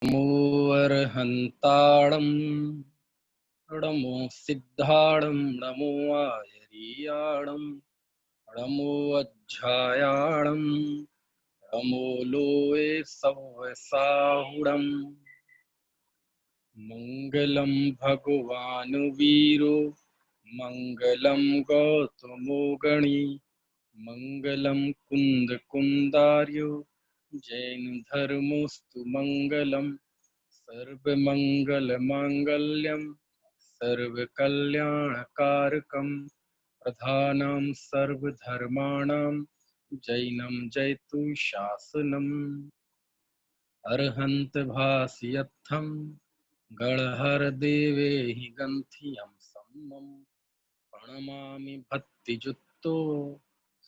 नमोऽर्हन्ताणं नमो सिद्धाणं नमो आयर्याणं नमो अध्यायाणं नमो लोये सव्यसाहुणम् मङ्गलं भगवान् वीरो मङ्गलं गौतमो गणी मङ्गलं कुन्दकुन्दार्यो जैन धर्मोऽस्तु मङ्गलम् सर्वमङ्गलमाङ्गल्यं सर्वकल्याणकारकं प्रधानं सर्वधर्माणां जैनं जयतु शासनम् अर्हन्त भास्यर्थं गणहरदेवे हि गन्थियं सम्मं प्रणमामि भक्तियुक्तो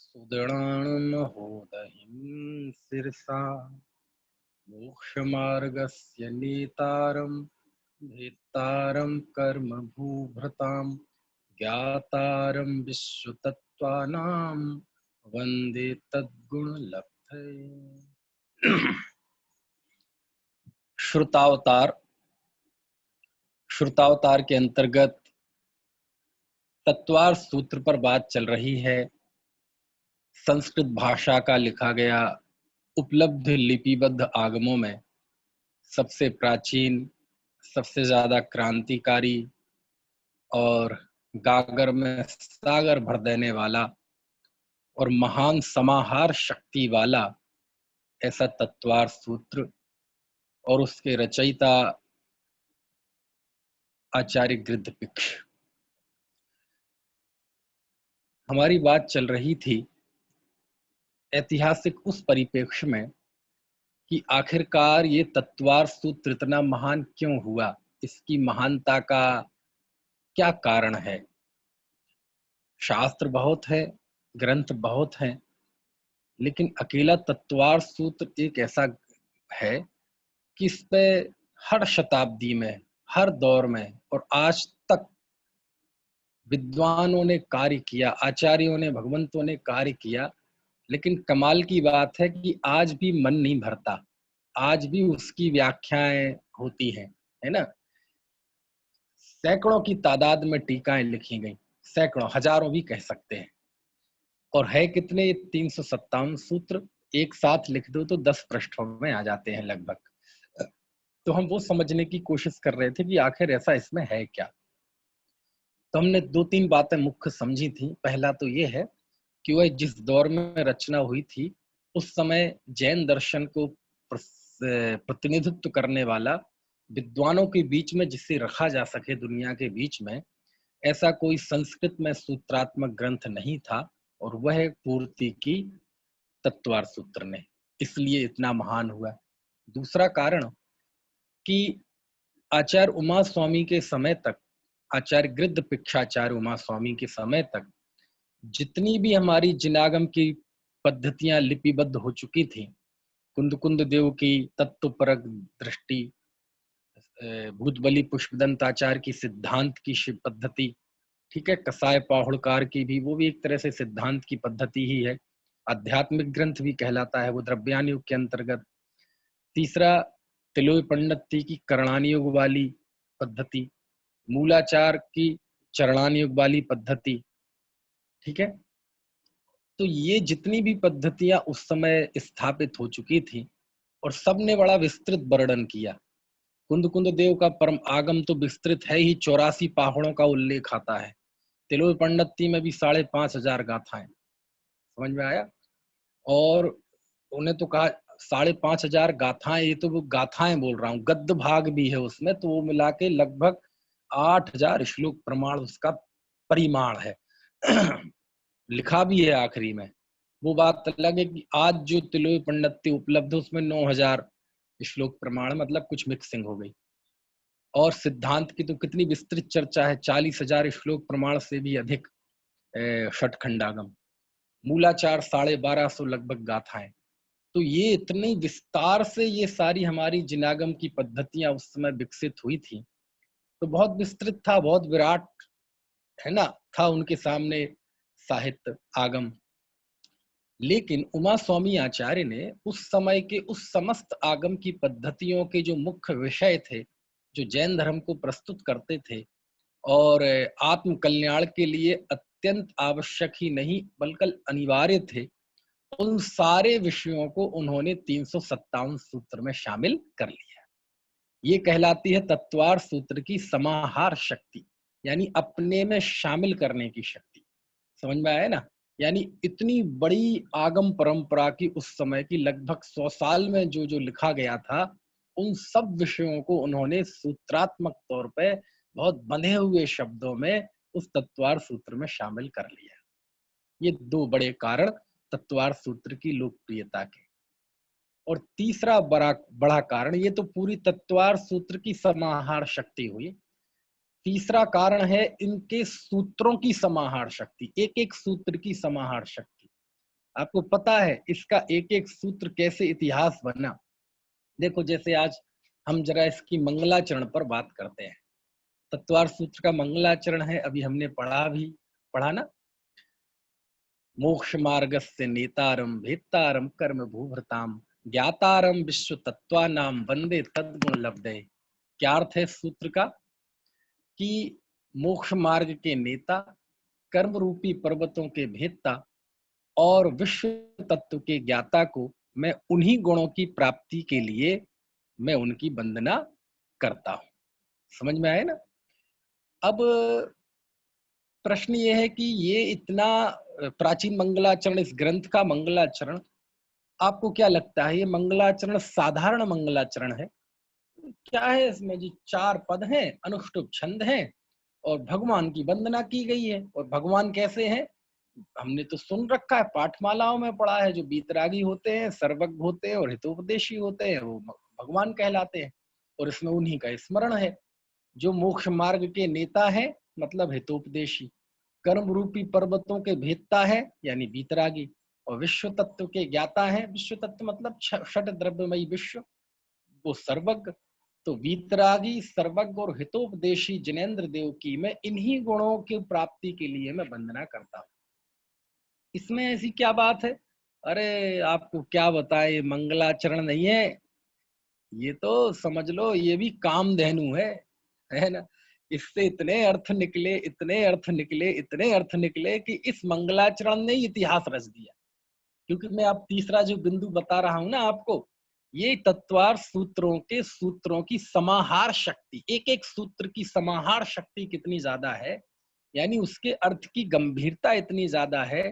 सुदृढानमहोदयं शिरसा मोक्षमार्गस्य नेतारं भेत्तारं कर्मभूभृतां ज्ञातारं विश्वतत्त्वानां वन्दे तद्गुणलब्धये। श्रुतावतार के अंतर्गत तत्वार सूत्र पर बात चल रही है। संस्कृत भाषा का लिखा गया उपलब्ध लिपिबद्ध आगमों में सबसे प्राचीन, सबसे ज्यादा क्रांतिकारी और गागर में सागर भर देने वाला और महान समाहार शक्ति वाला ऐसा तत्वार सूत्र और उसके रचयिता आचार्य गृद्धपिक्ष। हमारी बात चल रही थी ऐतिहासिक उस परिप्रेक्ष्य में कि आखिरकार ये तत्वार सूत्र इतना महान क्यों हुआ, इसकी महानता का क्या कारण है। शास्त्र बहुत है, ग्रंथ बहुत हैं, लेकिन अकेला तत्वार सूत्र एक ऐसा है कि इस पे हर शताब्दी में, हर दौर में और आज तक विद्वानों ने कार्य किया, आचार्यों ने, भगवंतों ने कार्य किया। लेकिन कमाल की बात है कि आज भी मन नहीं भरता, आज भी उसकी व्याख्याएं होती हैं, है ना। सैकड़ों की तादाद में टीकाएं लिखी गई, सैकड़ों, हजारों भी कह सकते हैं। और है कितने? 357 सूत्र एक साथ लिख दो तो 10 पृष्ठों में आ जाते हैं लगभग। तो हम वो समझने की कोशिश कर रहे थे कि आखिर ऐसा इसमें है क्या। तो हमने 2-3 बातें मुख्य समझी थी। पहला तो ये है कि वह जिस दौर में रचना हुई थी उस समय जैन दर्शन को प्रतिनिधित्व करने वाला विद्वानों के बीच में जिसे रखा जा सके दुनिया के बीच में, ऐसा कोई संस्कृत में सूत्रात्मक ग्रंथ नहीं था और वह पूर्ति की तत्वार सूत्र ने, इसलिए इतना महान हुआ। दूसरा कारण कि आचार्य उमा स्वामी के समय तक, आचार्य गृद्धपिक्षाचार्य उमा स्वामी के समय तक जितनी भी हमारी जिनागम की पद्धतियां लिपिबद्ध हो चुकी थी, कुंद देव की तत्वपरक दृष्टि, भूतबली पुष्पदंताचार्य की सिद्धांत की पद्धति, ठीक है, कसाय पाहुड़कार की भी, वो भी एक तरह से सिद्धांत की पद्धति ही है, आध्यात्मिक ग्रंथ भी कहलाता है वो द्रव्यान युग के अंतर्गत। तीसरा, तिलोय पंडित की करणान युग वाली पद्धति, मूलाचार की चरणान युग वाली पद्धति, ठीक है। तो ये जितनी भी पद्धतियां उस समय स्थापित हो चुकी थी और सबने बड़ा विस्तृत वर्णन किया। कुंद देव का परम आगम तो विस्तृत है ही, 84 पाहुड़ों का उल्लेख आता है। तिलोय पंडित में भी 5,500 गाथाएं, समझ में आया। और उन्हें तो कहा 5,500 गाथाएं, ये तो वो गाथाएं बोल रहा हूँ, गद्य भाग भी है उसमें, तो वो मिला के लगभग 8,000 श्लोक प्रमाण उसका परिमाण है। लिखा भी है आखिरी में। वो बात अलग है कि आज जो तिलोय पंडित उपलब्ध है उसमें 9,000 श्लोक प्रमाण, मतलब कुछ मिक्सिंग हो गई। और सिद्धांत की तो कितनी विस्तृत चर्चा है, 40,000 श्लोक प्रमाण से भी अधिक षटखंडागम, मूलाचार 1250 लगभग गाथाएं। तो ये इतने विस्तार से ये सारी हमारी जिनागम की पद्धतियां उस समय विकसित हुई थी, तो बहुत विस्तृत था, बहुत विराट, है ना, था उनके सामने साहित्य आगम। लेकिन उमा स्वामी आचार्य ने उस समय के उस समस्त आगम की पद्धतियों के जो मुख्य विषय थे, जो जैन धर्म को प्रस्तुत करते थे और आत्म कल्याण के लिए अत्यंत आवश्यक ही नहीं बल्कि अनिवार्य थे, उन सारे विषयों को उन्होंने 357 सूत्र में शामिल कर लिया। ये कहलाती है तत्वार सूत्र की समाहार शक्ति, यानी अपने में शामिल करने की शक्ति। समझ में आया ना? यानी इतनी बड़ी आगम परंपरा की उस समय की लगभग 100 साल में जो जो लिखा गया था, उन सब विषयों को उन्होंने सूत्रात्मक तौर पे बहुत बंधे हुए शब्दों में उस तत्वार सूत्र में शामिल कर लिया। ये दो बड़े कारण तत्वार सूत्र की लोकप्रियता के। और तीसरा बड़ा कारण, ये तो पूरी तत्वार सूत्र की समाहार शक्ति हुई। तीसरा कारण है इनके सूत्रों की समाहार शक्ति, एक एक सूत्र की समाहार शक्ति। आपको पता है इसका एक एक सूत्र कैसे इतिहास बना? देखो, जैसे आज हम जरा इसकी मंगलाचरण पर बात करते हैं। तत्वार सूत्र का मंगलाचरण है, अभी हमने पढ़ा ना, मोक्ष मार्गस्य नेतारम भेत्तारम कर्म भूभृताम ज्ञातारम विश्व तत्वानाम वंदे तद्गुण लब्धे। क्या अर्थ है सूत्र का? कि मोक्ष मार्ग के नेता, कर्म रूपी पर्वतों के भेदता और विश्व तत्व के ज्ञाता को मैं उन्हीं गुणों की प्राप्ति के लिए मैं उनकी वंदना करता हूं। समझ में आए ना? अब प्रश्न ये है कि ये इतना प्राचीन मंगलाचरण, इस ग्रंथ का मंगलाचरण, आपको क्या लगता है ये मंगलाचरण साधारण मंगलाचरण है? क्या है इसमें जी? 4 पद हैं, अनुष्टुप छंद हैं और भगवान की वंदना की गई है। और भगवान कैसे हैं? हमने तो सुन रखा है, पाठमालाओं में पढ़ा है, जो बीतरागी होते हैं, सर्वज्ञ होते हैं और हितोपदेशी होते हैं, वो भगवान कहलाते हैं। और इसमें उन्हीं का स्मरण है। जो मोक्ष मार्ग के नेता है मतलब हितोपदेशी, कर्म रूपी पर्वतों के भेदता है यानी बीतरागी, और विश्व तत्व के ज्ञाता है, विश्व तत्व मतलब षट द्रव्यमयी विश्व, वो सर्वज्ञ। तो वीतरागी, सर्वज्ञ और हितोपदेशी जिनेन्द्र देव की मैं इन्हीं गुणों की प्राप्ति के लिए मैं वंदना करता हूँ। इसमें ऐसी क्या बात है? अरे आपको क्या बताए, मंगलाचरण नहीं है ये, तो समझ लो ये भी कामधेनु है ना? इससे इतने अर्थ निकले, इतने अर्थ निकले, इतने अर्थ निकले कि इस मंगलाचरण ने इतिहास रच दिया। क्योंकि मैं आप तीसरा जो बिंदु बता रहा हूं ना आपको, ये तत्वार सूत्रों की समाहार शक्ति, एक एक सूत्र की समाहार शक्ति कितनी ज्यादा है, यानी उसके अर्थ की गंभीरता इतनी ज्यादा है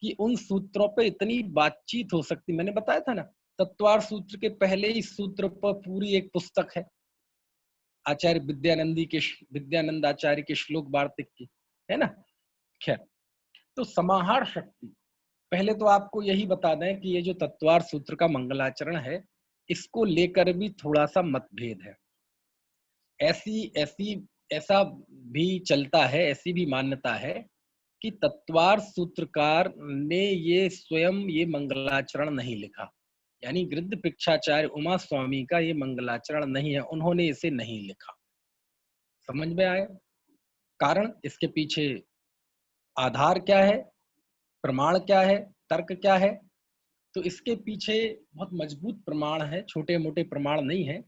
कि उन सूत्रों पे इतनी बातचीत हो सकती। मैंने बताया था ना, तत्वार सूत्र के पहले ही सूत्र पर पूरी एक पुस्तक है आचार्य विद्यानंद आचार्य के श्लोक वार्तिक की, है ना? खैर, तो समाहार शक्ति, पहले तो आपको यही बता दें कि ये जो तत्वार सूत्र का मंगलाचरण है, इसको लेकर भी थोड़ा सा मतभेद है। ऐसी ऐसी ऐसा भी चलता है, ऐसी भी मान्यता है कि तत्वार सूत्रकार ने ये स्वयं ये मंगलाचरण नहीं लिखा, यानी गृध्र पृक्षाचार्य उमा स्वामी का ये मंगलाचरण नहीं है, उन्होंने इसे नहीं लिखा। समझ में आया? कारण, इसके पीछे आधार क्या है, प्रमाण क्या है, तर्क क्या है? तो इसके पीछे बहुत मजबूत प्रमाण है, छोटे मोटे प्रमाण नहीं है,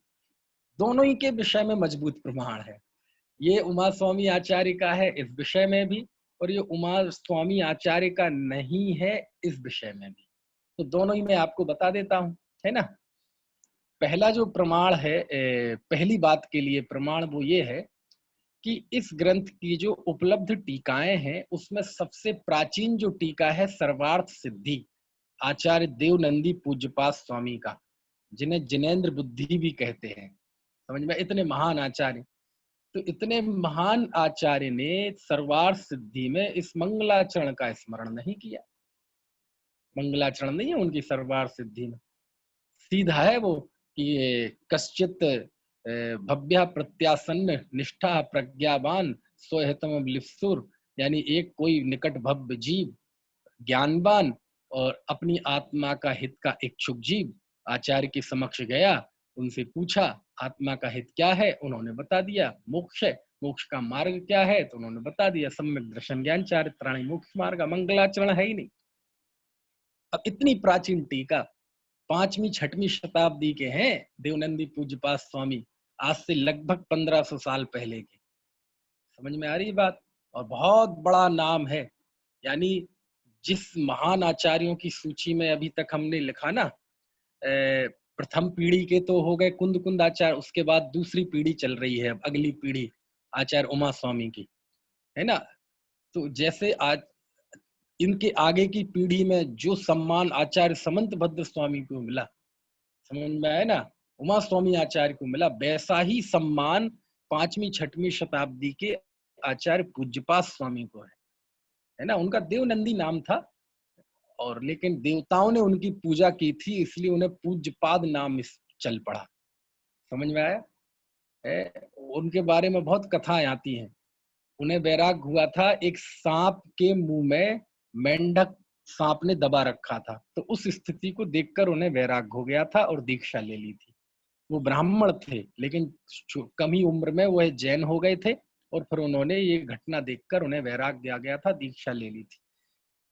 दोनों ही के विषय में मजबूत प्रमाण है। ये उमा स्वामी आचार्य का है इस विषय में भी, और ये उमा स्वामी आचार्य का नहीं है इस विषय में भी। तो दोनों ही मैं आपको बता देता हूं, है ना? पहला जो प्रमाण है, पहली बात के लिए प्रमाण वो ये है कि इस ग्रंथ की जो उपलब्ध टीकाएं हैं उसमें सबसे प्राचीन जो टीका है सर्वार्थ सिद्धि, आचार्य देवनंदी पूज्यपाद स्वामी का, जिन्हें जिनेन्द्र बुद्धि भी कहते हैं। समझ में? इतने महान आचार्य, तो इतने महान आचार्य ने सर्वार्थ सिद्धि में इस मंगलाचरण का स्मरण नहीं किया। मंगलाचरण नहीं है उनकी सर्वार्थ सिद्धि में, सीधा है वो कि कश्चित भव्या प्रत्यासन्न निष्ठा प्रज्ञावान स्वहितम लिप्सुर, यानी एक कोई निकट भव्य जीव, ज्ञानवान और अपनी आत्मा का हित का इच्छुक जीव आचार्य के समक्ष गया, उनसे पूछा आत्मा का हित क्या है, उन्होंने बता दिया मोक्ष है। मोक्ष का मार्ग क्या है, तो उन्होंने बता दिया सम्यक दर्शन ज्ञान चारित्राणी मोक्ष मार्ग। मंगलाचरण है ही नहीं। अब इतनी प्राचीन टीका 5वीं 6वीं शताब्दी के हैं देवनंदी पूज्यपाद स्वामी, आज से लगभग 1500 साल पहले के। समझ में आ रही है बात? और बहुत बड़ा नाम है, यानी जिस महान आचार्यों की सूची में अभी तक हमने लिखा ना, प्रथम पीढ़ी के तो हो गए कुंद कुंद आचार्य, उसके बाद दूसरी पीढ़ी चल रही है, अब अगली पीढ़ी आचार्य उमा स्वामी की, है ना। तो जैसे आज इनके आगे की पीढ़ी में जो सम्मान आचार्य समंत भद्र स्वामी को मिला, समझ में आया ना, उमा स्वामी आचार्य को मिला, वैसा ही सम्मान 5वीं 6वीं शताब्दी के आचार्य पूज्यपाद स्वामी को है ना। उनका देवनंदी नाम था, और लेकिन देवताओं ने उनकी पूजा की थी, इसलिए उन्हें पूज्यपाद नाम चल पड़ा। समझ में आया है? उनके बारे में बहुत कथाएं आती हैं। उन्हें वैराग हुआ था, एक सांप के मुंह में मेंढक सांप ने दबा रखा था, तो उस स्थिति को देखकर उन्हें वैराग हो गया था और दीक्षा ले ली थी। वो ब्राह्मण थे, लेकिन कम ही उम्र में वह जैन हो गए थे, और फिर उन्होंने ये घटना देखकर उन्हें वैराग दिया गया था, दीक्षा ले ली थी।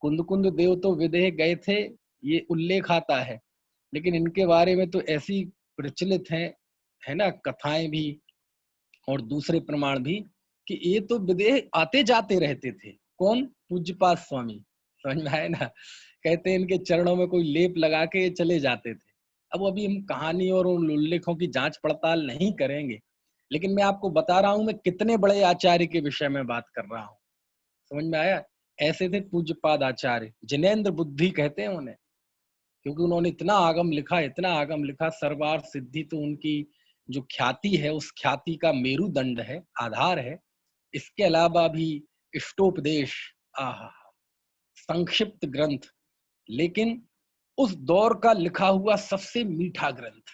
कुंद कुंद देव तो विदेह गए थे, ये उल्लेख आता है, लेकिन इनके बारे में तो ऐसी प्रचलित है ना कथाएं भी और दूसरे प्रमाण भी, कि ये तो विदेह आते जाते रहते थे। कौन? पूज्यपाद स्वामी। समझ में आए ना? कहते हैं इनके चरणों में कोई लेप लगा के चले जाते थे। अब अभी हम कहानी और उन उल्लेखों की जांच पड़ताल नहीं करेंगे, लेकिन मैं आपको बता रहा हूं मैं कितने बड़े आचार्य के विषय में बात कर रहा हूँ। समझ में आया? ऐसे थे पूज्यपाद आचार्य, जिनेंद्र बुद्धि कहते हैं उन्हें, क्योंकि उन्होंने इतना आगम लिखा, इतना आगम लिखा। सर्वार सिद्धि तो उनकी जो ख्याति है, उस ख्याति का मेरुदंड है, आधार है। इसके अलावा भी इष्टोपदेश, आहा, संक्षिप्त ग्रंथ, लेकिन उस दौर का लिखा हुआ सबसे मीठा ग्रंथ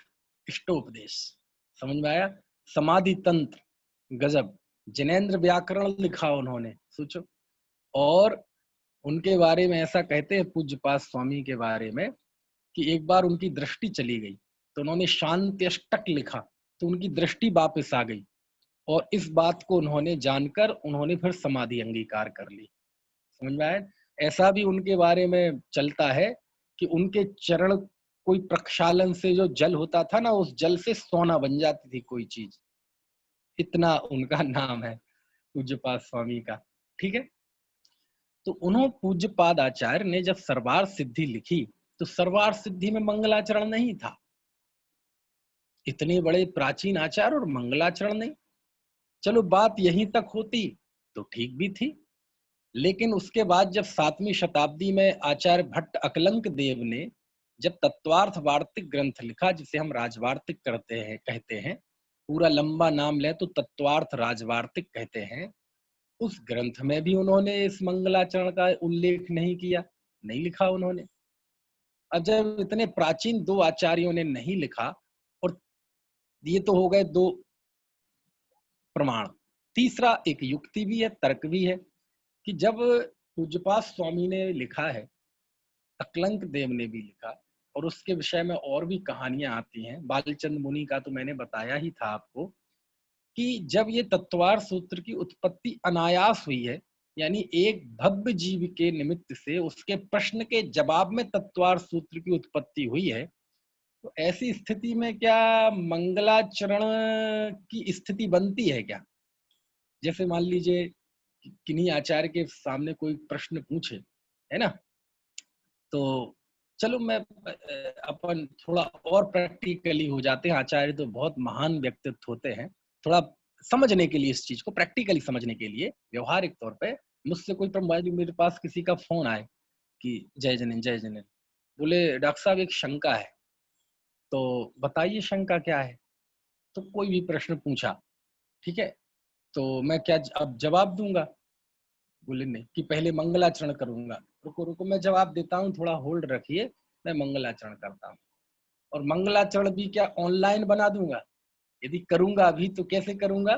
इष्टोपदेश। समझ में आया? समाधि तंत्र, गजब। जिनेंद्र व्याकरण लिखा उन्होंने, सोचो। और उनके बारे में ऐसा कहते हैं पूज्यपाद स्वामी के बारे में, कि एक बार उनकी दृष्टि चली गई, तो उन्होंने शांति अष्टक लिखा, तो उनकी दृष्टि वापस आ गई, और इस बात को उन्होंने जानकर उन्होंने फिर समाधि अंगीकार कर ली। समझ में आया? ऐसा भी उनके बारे में चलता है कि उनके चरण, कोई प्रक्षालन से जो जल होता था ना, उस जल से सोना बन जाती थी कोई चीज। इतना उनका नाम है पूज्यपाद स्वामी का। ठीक है, तो उन्होंने पूज्यपाद आचार्य ने जब सर्वार सिद्धि लिखी, तो सर्वार सिद्धि में मंगलाचरण नहीं था। इतने बड़े प्राचीन आचार्य और मंगलाचरण नहीं। चलो बात यहीं तक होती तो ठीक भी थी, लेकिन उसके बाद जब 7वीं शताब्दी में आचार्य भट्ट अकलंक देव ने जब तत्वार्थ वार्तिक ग्रंथ लिखा, जिसे हम राजवार्तिक कहते हैं, पूरा लंबा नाम ले तो तत्वार्थ राजवार्तिक कहते हैं, उस ग्रंथ में भी उन्होंने इस मंगलाचरण का उल्लेख नहीं किया, नहीं लिखा उन्होंने। अब जब इतने प्राचीन दो आचार्यों ने नहीं लिखा, और ये तो हो गए दो प्रमाण, तीसरा एक युक्ति भी है, तर्क भी है, कि जब पूज्यपाद स्वामी ने लिखा है, अकलंक देव ने भी लिखा, और उसके विषय में और भी कहानियां आती हैं। बालचंद मुनि का तो मैंने बताया ही था आपको, कि जब ये तत्वार सूत्र की उत्पत्ति अनायास हुई है, यानी एक भव्य जीव के निमित्त से उसके प्रश्न के जवाब में तत्वार सूत्र की उत्पत्ति हुई है, तो ऐसी स्थिति में क्या मंगलाचरण की स्थिति बनती है क्या? जैसे मान लीजिए किन्हीं आचार्य के सामने कोई प्रश्न पूछे, है ना, तो चलो मैं अपन थोड़ा और प्रैक्टिकली हो जाते हैं। आचार्य तो बहुत महान व्यक्तित्व होते हैं, थोड़ा समझने के लिए, इस चीज को प्रैक्टिकली समझने के लिए, व्यवहारिक तौर पे मुझसे कोई मेरे पास किसी का फोन आए कि जय जनिन जय जनिन, बोले डॉक्टर साहब एक शंका है, तो बताइए शंका क्या है। तो कोई भी प्रश्न पूछा, ठीक है, तो मैं क्या अब जवाब दूंगा? बोले नहीं, कि पहले मंगलाचरण करूंगा। रुको रुको, मैं जवाब देता हूँ, थोड़ा होल्ड रखिए, मैं मंगलाचरण करता हूँ। और मंगलाचरण भी क्या ऑनलाइन बना दूंगा? यदि करूंगा अभी तो कैसे करूंगा?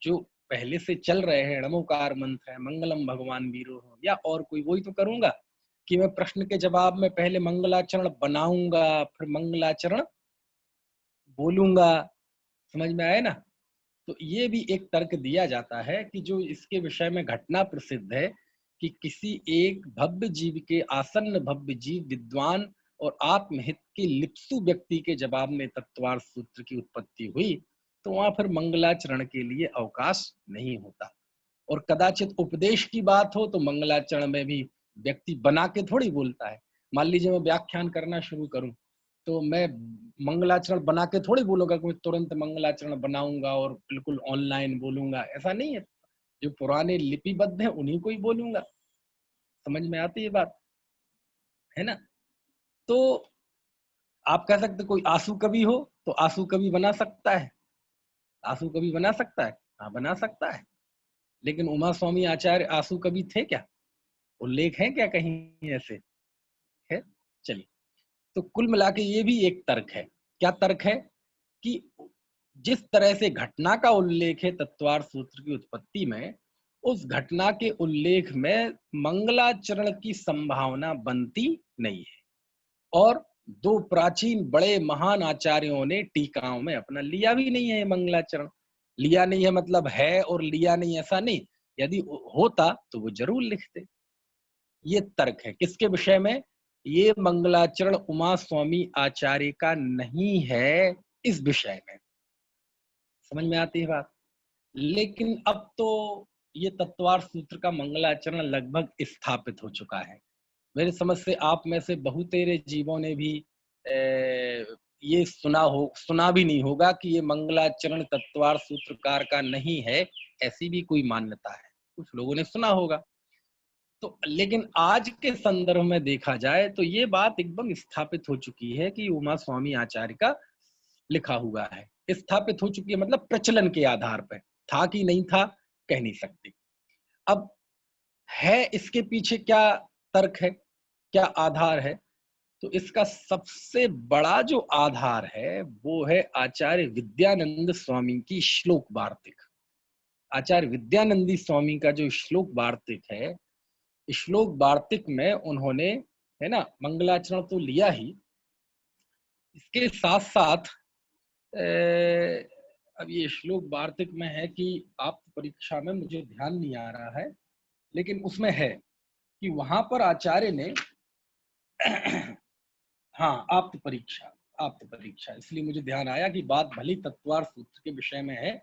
जो पहले से चल रहे हैं, नमोकार मंत्र है, मंगलम भगवान वीरो हो, या और कोई, वही तो करूंगा, कि मैं प्रश्न के जवाब में पहले मंगलाचरण बनाऊंगा, फिर मंगलाचरण बोलूंगा। समझ में आया ना? तो ये भी एक तर्क दिया जाता है, कि जो इसके विषय में घटना प्रसिद्ध है, कि किसी एक भव्य जीव के आसन्न भव्य जीव विद्वान और आत्महित के लिप्सु व्यक्ति के जवाब में तत्वार्थ सूत्र की उत्पत्ति हुई, तो वहां फिर मंगलाचरण के लिए अवकाश नहीं होता। और कदाचित उपदेश की बात हो तो मंगलाचरण में भी व्यक्ति बना के थोड़ी बोलता है। मान लीजिए मैं व्याख्यान करना शुरू करूं तो मैं मंगलाचरण बना के थोड़ी बोलूंगा कि मैं तुरंत मंगलाचरण बनाऊंगा और बिल्कुल ऑनलाइन बोलूंगा, ऐसा नहीं है। जो पुराने लिपिबद्ध है उन्हीं को ही बोलूंगा। समझ में आती है बात, है ना? तो आप कह सकते कोई आंसू कवि हो तो आंसू कवि बना सकता है, आंसू कवि बना सकता है, हाँ बना सकता है। लेकिन उमा स्वामी आचार्य आंसू कवि थे क्या? उल्लेख है क्या कहीं ऐसे? है? चलिए, तो कुल मिला के ये भी एक तर्क है। क्या तर्क है? कि जिस तरह से घटना का उल्लेख है तत्वार्थ सूत्र की उत्पत्ति में, उस घटना के उल्लेख में मंगलाचरण की संभावना बनती नहीं है। और दो प्राचीन बड़े महान आचार्यों ने टीकाओं में अपना लिया भी नहीं है मंगलाचरण। लिया नहीं है मतलब है और लिया नहीं ऐसा नहीं, यदि होता तो वो जरूर लिखते। ये तर्क है किसके विषय में? ये मंगलाचरण उमा स्वामी आचार्य का नहीं है, इस विषय में। समझ में आती है बात? लेकिन अब तो ये तत्वार्थ सूत्र का मंगलाचरण लगभग स्थापित हो चुका है। मेरी समझ से आप में से बहुतेरे जीवों ने भी ये सुना भी नहीं होगा कि ये मंगलाचरण तत्वार्थ सूत्रकार का नहीं है, ऐसी भी कोई मान्यता है। कुछ लोगों ने सुना होगा। तो लेकिन आज के संदर्भ में देखा जाए तो ये बात एकदम स्थापित हो चुकी है कि उमा स्वामी आचार्य का लिखा हुआ है। स्थापित हो चुकी है मतलब प्रचलन के आधार पर। था कि नहीं था कह नहीं सकते। अब है इसके पीछे क्या तर्क है, क्या आधार है? तो इसका सबसे बड़ा जो आधार है वो है आचार्य विद्यानंद स्वामी की श्लोक वार्तिक। आचार्य विद्यानंदी स्वामी का जो श्लोक वार्तिक है, श्लोक वार्तिक में उन्होंने, है ना, मंगलाचरण तो लिया ही, इसके साथ साथ अब ये श्लोक वार्तिक में है कि आप परीक्षा में मुझे ध्यान नहीं आ रहा है, लेकिन उसमें है कि वहां पर आचार्य ने हाँ आप्त परीक्षा, इसलिए मुझे ध्यान आया कि बात भली तत्वार्थ सूत्र के विषय में है,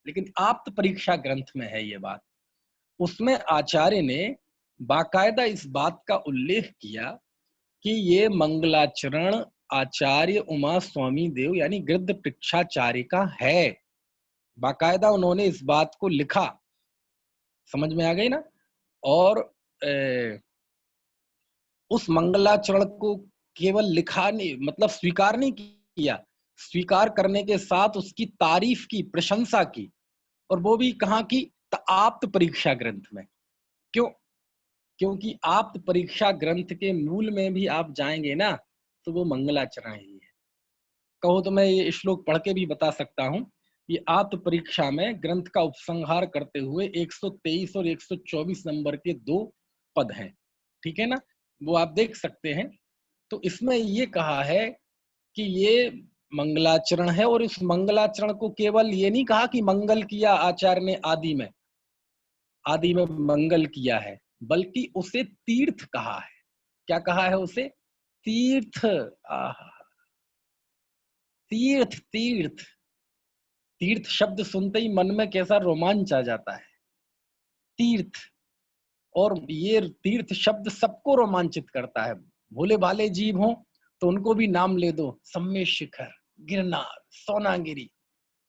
लेकिन आप्त परीक्षा ग्रंथ में है ये बात। उसमें आचार्य ने बाकायदा इस बात का उल्लेख किया कि ये मंगलाचरण आचार्य उमा स्वामी देव यानी गृध्र पृक्षाचार्य का है। बाकायदा उन्होंने इस बात को लिखा। समझ में आ गई ना? और उस मंगलाचरण को केवल लिखा नहीं, मतलब स्वीकार नहीं किया, स्वीकार करने के साथ उसकी तारीफ की, प्रशंसा की। और वो भी कहाँ की? आप्त परीक्षा ग्रंथ में। क्यों? क्योंकि आप्त परीक्षा ग्रंथ के मूल में भी आप जाएंगे ना तो वो मंगलाचरण ही है। कहो तो मैं ये श्लोक पढ़ के भी बता सकता हूँ। ये आप्त परीक्षा में ग्रंथ का उपसंहार करते हुए 123 और 124 नंबर के 2 पद हैं, ठीक है ना? वो आप देख सकते हैं। तो इसमें ये कहा है कि ये मंगलाचरण है, और इस मंगलाचरण को केवल ये नहीं कहा कि मंगल किया आचार्य ने आदि में मंगल किया है, बल्कि उसे तीर्थ कहा है। क्या कहा है उसे? तीर्थ। तीर्थ तीर्थ तीर्थ शब्द सुनते ही मन में कैसा रोमांच आ जाता है। तीर्थ। और ये तीर्थ शब्द सबको रोमांचित करता है। भोले भाले जीव हों तो उनको भी नाम ले दो, सम्मेद शिखर, गिरनार, सोनागिरी,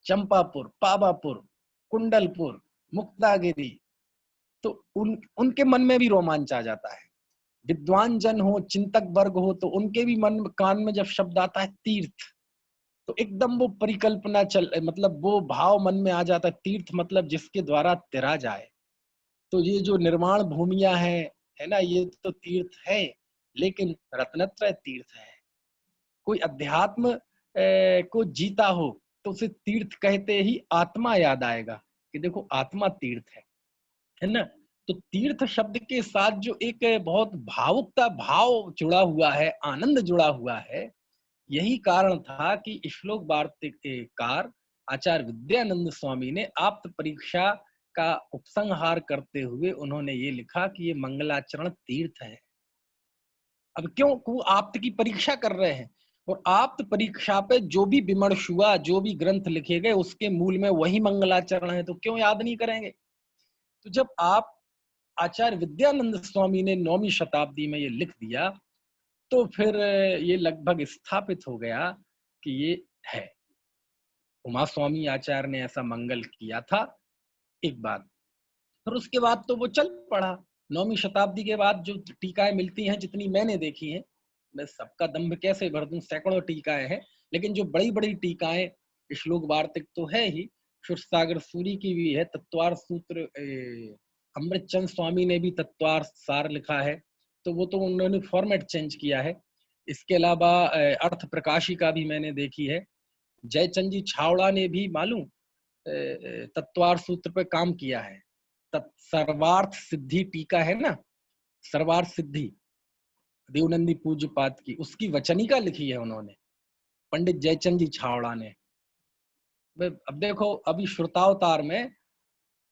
चंपापुर, पावापुर, कुंडलपुर, मुक्तागिरी, तो उनके मन में भी रोमांच आ जाता है। विद्वान जन हो, चिंतक वर्ग हो, तो उनके भी मन कान में जब शब्द आता है तीर्थ, तो एकदम वो परिकल्पना मतलब वो भाव मन में आ जाता है। तीर्थ मतलब जिसके द्वारा तिरा जाए। तो ये जो निर्माण भूमियां हैं, है ना, ये तो तीर्थ है, लेकिन रत्नत्रय तीर्थ है। कोई अध्यात्म को जीता हो तो उसे तीर्थ कहते ही आत्मा याद आएगा कि देखो आत्मा तीर्थ है ना? तो तीर्थ शब्द के साथ जो एक बहुत भावुकता, भाव जुड़ा हुआ है, आनंद जुड़ा हुआ है, यही कारण था कि श्लोक वार्तिककार आचार्य विद्यानंद स्वामी ने आप्त परीक्षा का उपसंहार करते हुए उन्होंने ये लिखा कि ये मंगलाचरण तीर्थ है। अब क्यों को आप्त की परीक्षा कर रहे हैं, और आप्त परीक्षा पे जो भी विमर्श हुआ, जो भी ग्रंथ लिखे गए, उसके मूल में वही मंगलाचरण है, तो क्यों याद नहीं करेंगे। तो जब आप आचार्य विद्यानंद स्वामी ने 9वीं शताब्दी में ये लिख दिया, तो फिर ये लगभग स्थापित हो गया कि ये है। उमा स्वामी आचार्य ने ऐसा मंगल किया था, एक बात। फिर उसके बाद तो वो चल पड़ा। 9वीं शताब्दी के बाद जो टीकाएं मिलती हैं, जितनी मैंने देखी हैं, मैं सबका दम्भ कैसे भर दूं, सैकड़ों टीकाएं हैं, लेकिन जो बड़ी बड़ी टीकाएं, श्लोक वार्तिक तो है ही, सुरसागर सूरी की भी है, तत्वार सूत्र, अमृतचंद स्वामी ने भी तत्वार सार लिखा है, तो वो तो उन्होंने फॉर्मेट चेंज किया है। इसके अलावा अर्थ प्रकाशी का भी मैंने देखी है। जयचंद जी छावड़ा ने भी मालूम तत्वार सूत्र पे काम किया है। सर्वार्थ सिद्धि टीका है ना, सर्वार्थ सिद्धि देवनंदी पूज्य पाद की, उसकी वचनिका लिखी है उन्होंने, पंडित जयचंद जी छावड़ा ने। अब देखो, अभी श्रुतावतार में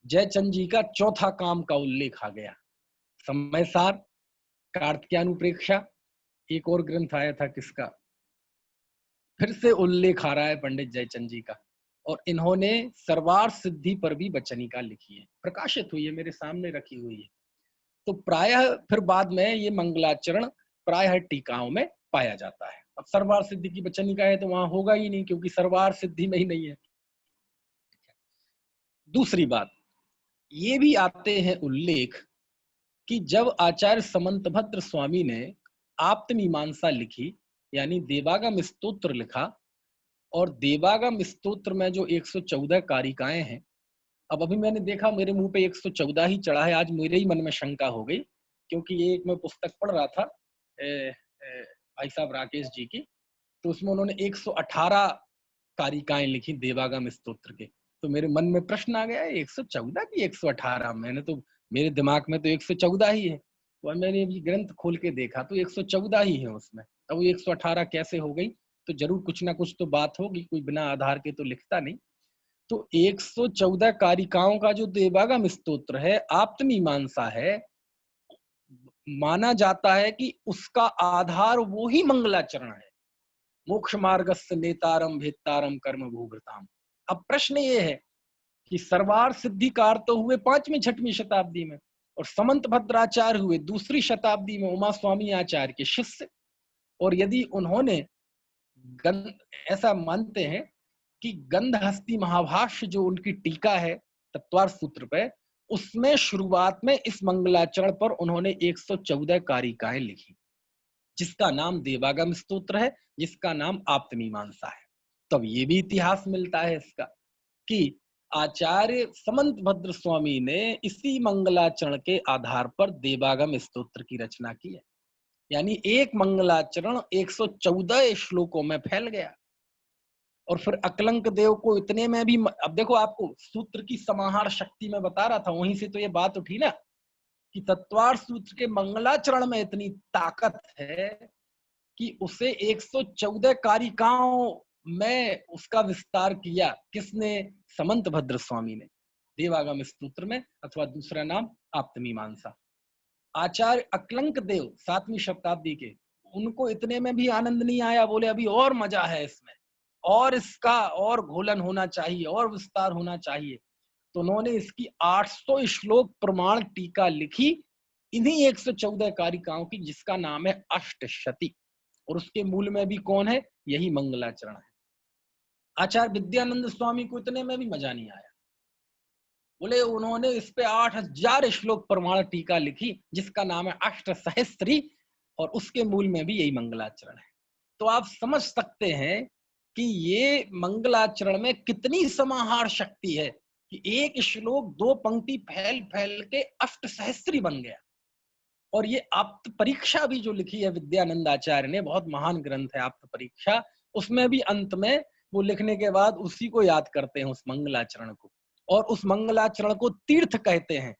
जयचंद जी का चौथा काम का उल्लेख आ गया। समय सार, कार्तिकानुप्रेक्षा, एक और ग्रंथ आया था किसका, फिर से उल्लेख आ रहा है पंडित जयचंद जी का। और इन्होंने सर्वार्थ सिद्धि पर भी वचनिका लिखी है, प्रकाशित हुई है, मेरे सामने रखी हुई है। तो प्रायः फिर बाद में ये मंगलाचरण प्रायः टीकाओं में पाया जाता है। अब सर्वार्थ सिद्धि की वचनिका है तो वहां होगा ही नहीं, क्योंकि सर्वार्थ सिद्धि में ही नहीं है। दूसरी बात ये भी आते हैं उल्लेख कि जब आचार्य समंतभद्र स्वामी ने आप्तमीमांसा लिखी, यानी देवागम स्तोत्र लिखा, और देवागम स्तोत्र में जो 114 कारिकाएं हैं, अब अभी मैंने देखा मेरे मुंह पे 114 ही चढ़ा है, आज मेरे ही मन में शंका हो गई, क्योंकि ये एक मैं पुस्तक पढ़ रहा था भाई साहब राकेश जी की, तो उसमें उन्होंने 118 कारिकाएं लिखी देवागम स्तोत्र के। तो मेरे मन में प्रश्न आ गया, 114 की 118, मैंने तो, मेरे दिमाग में तो 114 ही है। तो मैंने अभी ग्रंथ खोल के देखा तो 114 ही है उसमें, अब वो 118 कैसे हो गई, तो जरूर कुछ ना कुछ तो बात होगी, कोई बिना आधार के तो लिखता नहीं। तो 114 कारिकाओं का जो देवागम स्तोत्र है, आप्तमीमांसा है, माना जाता है कि उसका आधार वो ही मंगलाचरण है। मोक्ष मार्गस्य नेतारम भेत्तारम कर्म भूभृताम। अब प्रश्न ये है कि सर्वार्थ सिद्धिकार तो हुए 5वीं 6वीं शताब्दी में, और समंत भद्राचार्य हुए 2री शताब्दी में, उमा स्वामी आचार्य के शिष्य। और यदि उन्होंने ऐसा मानते हैं कि गंधहस्ती महाभाष्य जो उनकी टीका है तत्वार सूत्र पे, उसमें शुरुआत में इस मंगलाचरण पर उन्होंने 114 कारिकाएं लिखी, जिसका नाम देवागम स्तोत्र है, जिसका नाम आप्तमीमांसा है। तब ये भी इतिहास मिलता है इसका कि आचार्य समंत भद्र स्वामी ने इसी मंगलाचरण के आधार पर देवागम स्तोत्र की रचना की है। यानी एक मंगलाचरण 114 श्लोकों में फैल गया। और फिर अकलंक देव को इतने में भी, अब देखो आपको सूत्र की समाहार शक्ति में बता रहा था, वहीं से तो ये बात उठी ना कि तत्वार सूत्र के मंगलाचरण में इतनी ताकत है कि उसे 114 कारिकाओं में उसका विस्तार किया। किसने? समंत भद्र स्वामी ने, देवागम स्तोत्र में, अथवा दूसरा नाम आप्तमीमांसा। आचार्य अकलंक देव 7वीं शताब्दी के, उनको इतने में भी आनंद नहीं आया, बोले अभी और मजा है इसमें, और इसका और घोलन होना चाहिए, और विस्तार होना चाहिए। तो उन्होंने इसकी 800 श्लोक प्रमाण टीका लिखी, इन्हीं 114 कारिकाओं की, जिसका नाम है अष्टशती। और उसके मूल में भी कौन है? यही मंगलाचरण है। आचार्य विद्यानंद स्वामी को इतने में भी मजा नहीं आया, बोले उन्होंने इस पे 8000 श्लोक प्रमाण टीका लिखी, जिसका नाम है अष्ट सहस्त्री, और उसके मूल में भी यही मंगलाचरण है। तो आप समझ सकते हैं कि ये मंगलाचरण में कितनी समाहार शक्ति है कि एक श्लोक 2 पंक्ति फैल फैल के अष्ट सहस्त्री बन गया। और ये आप्त परीक्षा भी जो लिखी है विद्यानंद आचार्य ने, बहुत महान ग्रंथ है आप्त परीक्षा, उसमें भी अंत में वो लिखने के बाद उसी को याद करते हैं, उस मंगलाचरण को, और उस मंगलाचरण को तीर्थ कहते हैं।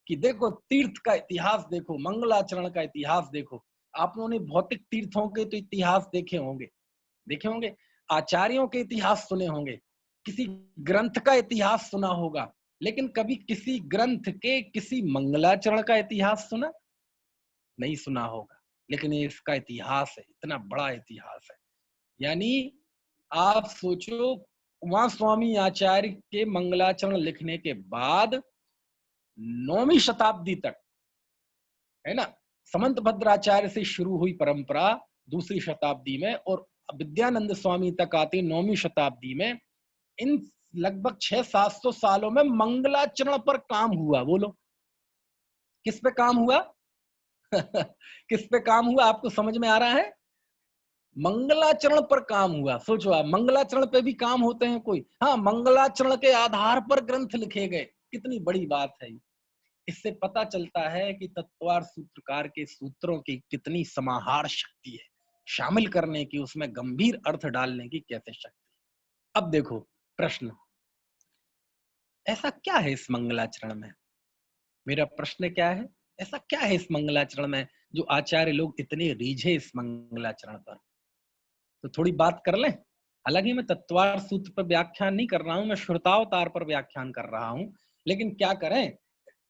कि देखो तीर्थ का इतिहास देखो, मंगलाचरण का इतिहास देखो। आप लोगों ने भौतिक तीर्थों के तो इतिहास देखे होंगे, आचार्यों के इतिहास सुने होंगे, किसी ग्रंथ का इतिहास सुना होगा, लेकिन कभी किसी ग्रंथ के किसी मंगलाचरण का इतिहास सुना? नहीं सुना होगा, लेकिन ये इसका इतिहास है, इतना बड़ा इतिहास है। यानी आप सोचो, वहां स्वामी आचार्य के मंगलाचरण लिखने के बाद 9वीं शताब्दी तक, है ना, समंत भद्राचार्य से शुरू हुई परंपरा दूसरी शताब्दी में, और विद्यानंद स्वामी तक आती 9वीं शताब्दी में, इन लगभग 600-700 सालों में मंगलाचरण पर काम हुआ। बोलो किस पे काम हुआ? किस पे काम हुआ? आपको समझ में आ रहा है? मंगलाचरण पर काम हुआ। सोचो आप, मंगलाचरण पे भी काम होते हैं कोई? हाँ, मंगलाचरण के आधार पर ग्रंथ लिखे गए। कितनी बड़ी बात है। इससे पता चलता है कि तत्वार सूत्रकार के सूत्रों की कितनी समाहार शक्ति है, शामिल करने की, उसमें गंभीर अर्थ डालने की कैसे शक्ति। अब देखो प्रश्न, ऐसा क्या है इस मंगलाचरण में? मेरा प्रश्न क्या है, ऐसा क्या है इस मंगलाचरण में जो आचार्य लोग इतने रीझे इस मंगलाचरण पर? तो थोड़ी बात कर लें। हालांकि मैं तत्वार सूत्र पर व्याख्यान नहीं कर रहा हूं, मैं श्रुतावतार पर व्याख्यान कर रहा हूं, लेकिन क्या करें,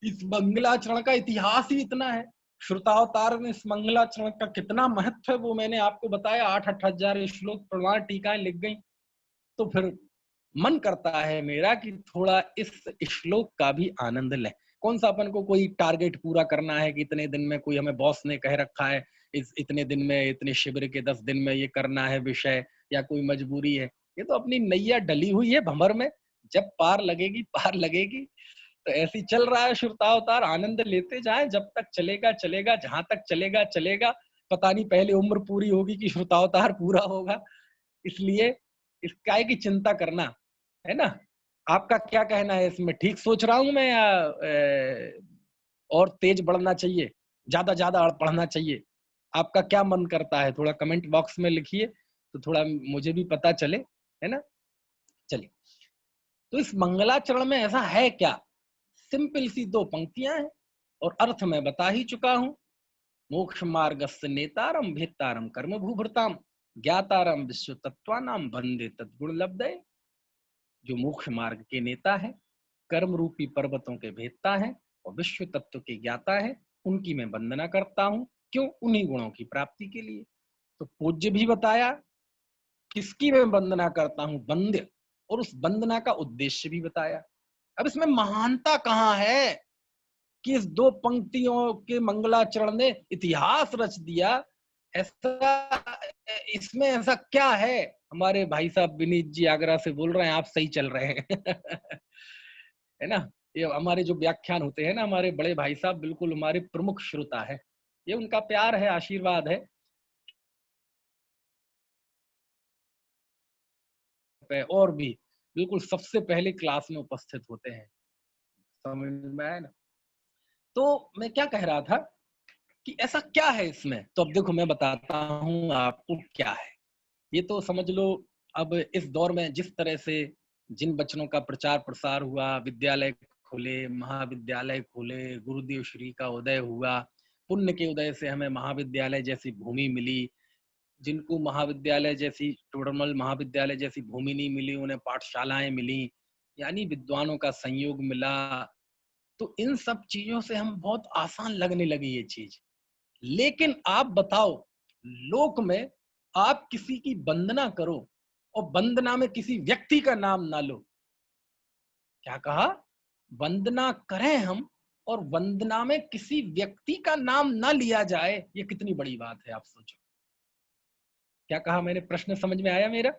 इस मंगलाचरण का इतिहास ही इतना है। श्रुतावतार में इस मंगलाचरण का कितना महत्व है वो मैंने आपको बताया। 8-8 हजार श्लोक प्रमाण टीकाएं लिख गई। तो फिर मन करता है मेरा कि थोड़ा इस श्लोक का भी आनंद लें। कौन सा अपन को कोई टारगेट पूरा करना है कि इतने दिन में, कोई हमें बॉस ने कह रखा है इस इतने दिन में, इतने शिविर के 10 दिन में ये करना है विषय, या कोई मजबूरी है? ये तो अपनी नैया डली हुई है भंवर में, जब पार लगेगी पार लगेगी। तो ऐसी चल रहा है श्रुतावतार, आनंद लेते जाए, जब तक चलेगा चलेगा, जहां तक चलेगा चलेगा। पता नहीं पहले उम्र पूरी होगी कि श्रुतावतार पूरा होगा। इसलिए इस काय की चिंता करना, है ना? आपका क्या कहना है इसमें? ठीक सोच रहा हूं मैं, या और तेज बढ़ना चाहिए, ज्यादा ज्यादा पढ़ना चाहिए? आपका क्या मन करता है? थोड़ा कमेंट बॉक्स में लिखिए, तो थोड़ा मुझे भी पता चले, है ना? चलिए, तो इस मंगलाचरण में ऐसा है क्या? सिंपल सी 2 पंक्तियां हैं, और अर्थ मैं बता ही चुका हूं। मोक्ष मार्गस्य नेतारम भेत्तारम कर्म भूभृताम ज्ञातारम विश्व तत्वानाम वंदे तद्गुण लब्धये। जो मोक्ष मार्ग के नेता है, कर्म रूपी पर्वतों के भेदता है, और विश्व तत्व के ज्ञाता है, उनकी मैं वंदना करता हूं। क्यों? उन्हीं गुणों की प्राप्ति के लिए। तो पूज्य भी बताया किसकी मैं वंदना करता हूं, वंद्य, और उस वंदना का उद्देश्य भी बताया। अब इसमें महानता कहां है कि इस 2 पंक्तियों के मंगलाचरण ने इतिहास रच दिया? ऐसा, इसमें ऐसा क्या है? हमारे भाई साहब विनीत जी आगरा से बोल रहे हैं, आप सही चल रहे हैं। है ना? ये हमारे जो व्याख्यान होते हैं ना, हमारे बड़े भाई साहब बिल्कुल हमारे प्रमुख श्रोता है। ये उनका प्यार है, आशीर्वाद है। और भी बिल्कुल सबसे पहले क्लास में उपस्थित होते हैं। समझ में आया ना? तो मैं क्या कह रहा था कि ऐसा क्या है इसमें? तो अब देखो मैं बताता हूं आपको क्या है। ये तो समझ लो, अब इस दौर में जिस तरह से जिन बचनों का प्रचार प्रसार हुआ, विद्यालय खुले, महाविद्यालय खुले, गुरुदेव श्री का उदय हुआ, पुण्य के उदय से हमें महाविद्यालय जैसी भूमि मिली। जिनको महाविद्यालय जैसी, टोडरमल महाविद्यालय जैसी भूमि नहीं मिली, उन्हें पाठशालाएं मिली, यानी विद्वानों का संयोग मिला। तो इन सब चीजों से हम बहुत आसान लगने लगी ये चीज। लेकिन आप बताओ, लोक में आप किसी की वंदना करो और वंदना में किसी व्यक्ति का नाम ना लो। क्या कहा? वंदना करें हम और वंदना में किसी व्यक्ति का नाम ना लिया जाए, ये कितनी बड़ी बात है, आप सोचो। क्या कहा मैंने? प्रश्न समझ में आया मेरा?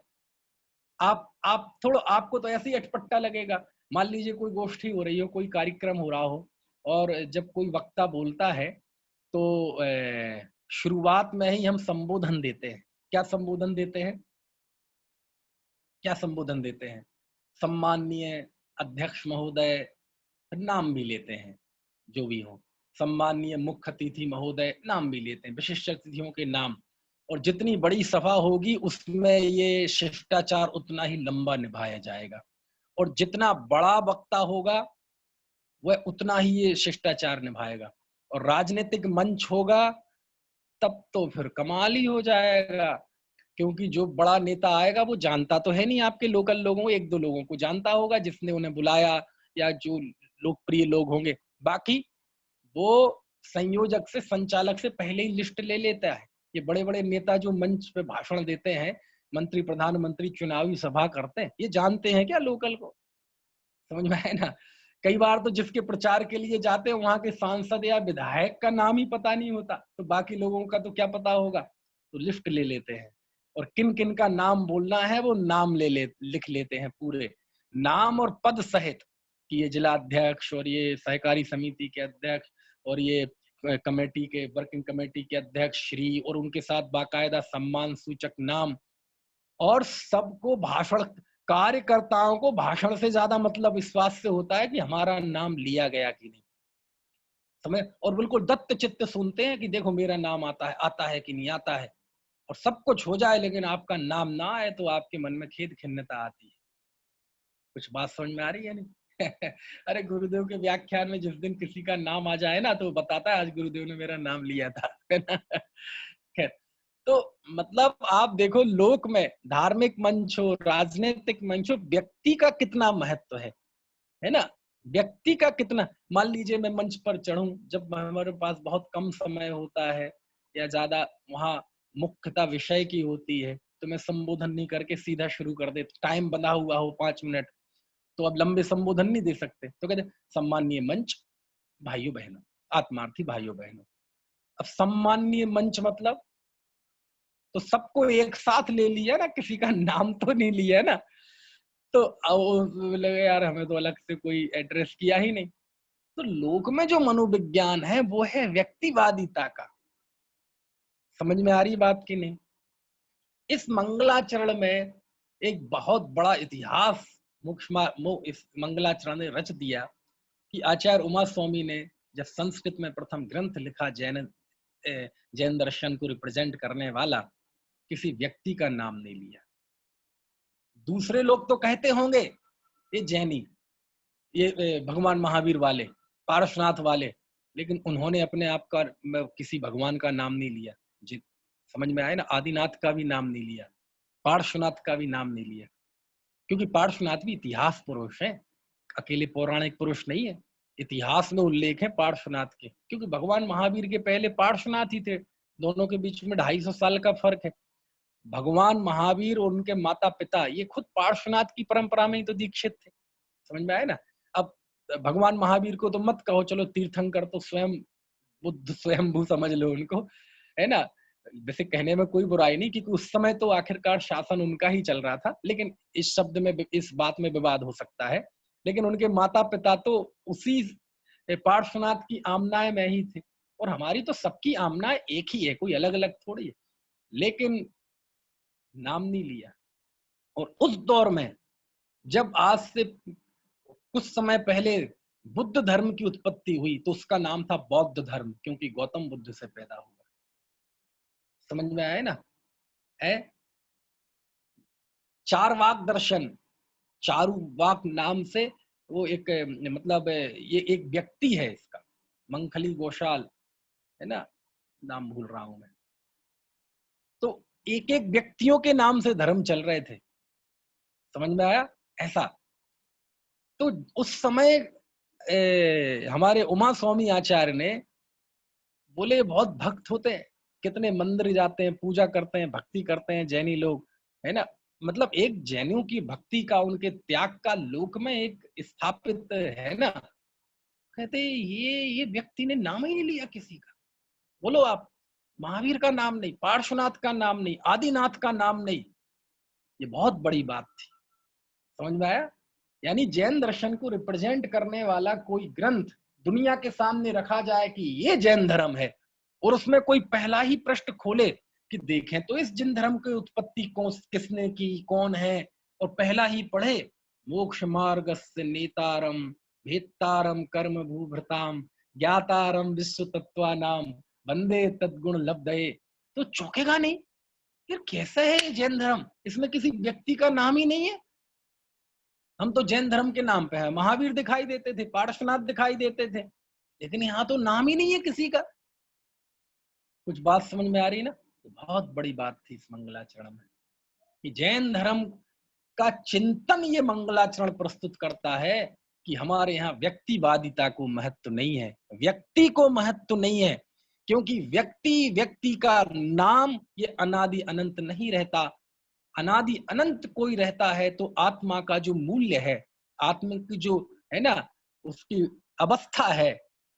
आप थोड़ा, आपको तो ऐसे ही अटपट्टा लगेगा। मान लीजिए कोई गोष्ठी हो रही हो, कोई कार्यक्रम हो रहा हो, और जब कोई वक्ता बोलता है तो शुरुआत में ही हम संबोधन देते हैं। क्या संबोधन देते हैं? क्या संबोधन देते हैं? सम्माननीय अध्यक्ष महोदय, नाम भी लेते हैं, जो भी हो। सम्माननीय मुख्य अतिथि महोदय, नाम भी लेते हैं, विशिष्ट अतिथियों के नाम। और जितनी बड़ी सभा होगी उसमें ये शिष्टाचार उतना ही लंबा निभाया जाएगा, और जितना बड़ा वक्ता होगा वह उतना ही ये शिष्टाचार निभाएगा। और राजनीतिक मंच होगा तब तो फिर कमाल ही हो जाएगा, क्योंकि जो बड़ा नेता आएगा वो जानता तो है नहीं आपके लोकल लोगों को, 1-2 लोगों को जानता होगा जिसने उन्हें बुलाया, या जो लोकप्रिय लोग होंगे, बाकी वो संयोजक से, संचालक से पहले ही लिस्ट ले लेता है। ये बड़े बड़े नेता जो मंच पे भाषण देते हैं, मंत्री प्रधानमंत्री चुनावी सभा करते हैं, ये जानते हैं क्या लोकल को? समझ में आए ना? कई बार तो जिसके प्रचार के लिए जाते हैं वहां के सांसद या विधायक का नाम ही पता नहीं होता, तो बाकी लोगों का तो क्या पता होगा। तो लिस्ट ले लेते हैं और किन किन का नाम बोलना है वो नाम लिख लेते हैं, पूरे नाम और पद सहित, कि ये जिला अध्यक्ष और ये सहकारी समिति के अध्यक्ष और ये कमेटी के, वर्किंग कमेटी के अध्यक्ष श्री, और उनके साथ बाकायदा सम्मान सूचक नाम। और सबको भाषण, कार्यकर्ताओं को भाषण से ज्यादा मतलब इस बात से होता है कि हमारा नाम लिया गया कि नहीं, समझ। और बिल्कुल दत्त चित्त सुनते हैं कि देखो मेरा नाम आता है कि नहीं आता है। और सब कुछ हो जाए लेकिन आपका नाम ना आए तो आपके मन में खेद खिन्नता आती है। कुछ बात समझ में आ रही है नहीं? अरे गुरुदेव के व्याख्यान में जिस दिन किसी का नाम आ जाए ना, तो बताता है आज गुरुदेव ने मेरा नाम लिया था। खैर, तो मतलब आप देखो, लोक में धार्मिक मंच हो, राजनीतिक मंच हो, व्यक्ति का कितना महत्व है ना? व्यक्ति का कितना, मान लीजिए मैं मंच पर चढ़ूं, जब हमारे पास बहुत कम समय होता है या ज्यादा वहां मुख्यता विषय की होती है, तो मैं संबोधन नहीं करके सीधा शुरू कर दे, टाइम बना हुआ हो 5 मिनट, तो अब लंबे संबोधन नहीं दे सकते, तो कहते सम्मानीय मंच, भाइयों बहनों, आत्मार्थी भाइयों बहनों। अब सम्मानीय मंच मतलब तो सबको एक साथ ले लिया ना, किसी का नाम तो नहीं लिया ना। तो लगे यार हमें तो अलग से कोई एड्रेस किया ही नहीं। तो लोक में जो मनोविज्ञान है वो है व्यक्तिवादिता का। समझ में आ रही बात की नहीं? इस मंगलाचरण में एक बहुत बड़ा इतिहास इस मंगलाचरण ने रच दिया कि आचार्य उमा स्वामी ने जब संस्कृत में प्रथम ग्रंथ लिखा, जैन दर्शन को रिप्रेजेंट करने वाला, किसी व्यक्ति का नाम नहीं लिया। दूसरे लोग तो कहते होंगे ये जैनी, ये भगवान महावीर वाले, पारसनाथ वाले, लेकिन उन्होंने अपने आप का किसी भगवान का नाम नहीं लिया। जी, समझ में आया ना? आदिनाथ का भी नाम नहीं लिया, पार्श्वनाथ का भी नाम नहीं लिया, क्योंकि पार्श्वनाथ भी इतिहास पुरुष है, अकेले पौराणिक पुरुष नहीं है। इतिहास में उल्लेख है पार्श्वनाथ के, क्योंकि भगवान महावीर के पहले पार्श्वनाथ ही थे। दोनों के बीच में 250 साल का फर्क है। भगवान महावीर और उनके माता पिता ये खुद पार्श्वनाथ की परंपरा में ही तो दीक्षित थे। समझ में आया ना? अब भगवान महावीर को तो मत कहो, चलो तीर्थंकर तो स्वयं बुद्ध स्वयंभू समझ लो उनको, है ना? वैसे कहने में कोई बुराई नहीं, क्योंकि उस समय तो आखिरकार शासन उनका ही चल रहा था, लेकिन इस शब्द में, इस बात में विवाद हो सकता है। लेकिन उनके माता पिता तो उसी पार्श्वनाथ की आमनाएं में ही थे, और हमारी तो सबकी आमनाएं एक ही है, कोई अलग अलग थोड़ी है। लेकिन नाम नहीं लिया। और उस दौर में जब आज से कुछ समय पहले बुद्ध धर्म की उत्पत्ति हुई, तो उसका नाम था बौद्ध धर्म, क्योंकि गौतम बुद्ध से पैदा हुआ। समझ में आया ना? है चारवाक दर्शन, चारुवाक नाम से वो एक मतलब ये एक व्यक्ति है, इसका मंखली घोषाल, है ना? नाम भूल रहा हूं मैं। तो एक एक व्यक्तियों के नाम से धर्म चल रहे थे। समझ में आया? ऐसा। तो उस समय हमारे उमा स्वामी आचार्य ने बोले, बहुत भक्त होते हैं, कितने मंदिर जाते हैं, पूजा करते हैं, भक्ति करते हैं जैनी लोग, है ना? मतलब एक जैनियों की भक्ति का, उनके त्याग का लोक में एक स्थापित है ना। कहते ये व्यक्ति ने नाम ही नहीं लिया किसी का। बोलो आप, महावीर का नाम नहीं, पार्श्वनाथ का नाम नहीं, आदिनाथ का नाम नहीं। ये बहुत बड़ी बात थी। समझ में आया? यानी जैन दर्शन को रिप्रेजेंट करने वाला कोई ग्रंथ दुनिया के सामने रखा जाए कि ये जैन धर्म है, और उसमें कोई पहला ही पृष्ठ खोले कि देखें तो इस जैन धर्म की उत्पत्ति किसने की, कौन है, और पहला ही पढ़े, मोक्ष मार्गस्य नेतारम भेत्तारम कर्म भूभृताम ज्ञातारम विश्व तत्वानाम वंदे तद्गुण लब्धये, तो चौंकेगा नहीं यार, कैसा है ये जैन धर्म, इसमें किसी व्यक्ति का नाम ही नहीं है। हम तो जैन धर्म के नाम पे है, महावीर दिखाई देते थे, पार्श्वनाथ दिखाई देते थे, लेकिन यहाँ तो नाम ही नहीं है किसी का। कुछ बात समझ में आ रही ना? तो बहुत बड़ी बात थी इस मंगलाचरण में कि जैन धर्म का चिंतन ये मंगलाचरण प्रस्तुत करता है कि हमारे यहाँ व्यक्तिवादिता को महत्व नहीं है, व्यक्ति को महत्व नहीं है, क्योंकि व्यक्ति व्यक्ति का नाम ये अनादि अनंत नहीं रहता। अनादि अनंत कोई रहता है तो आत्मा का जो मूल्य है, आत्मा की जो है ना उसकी अवस्था है,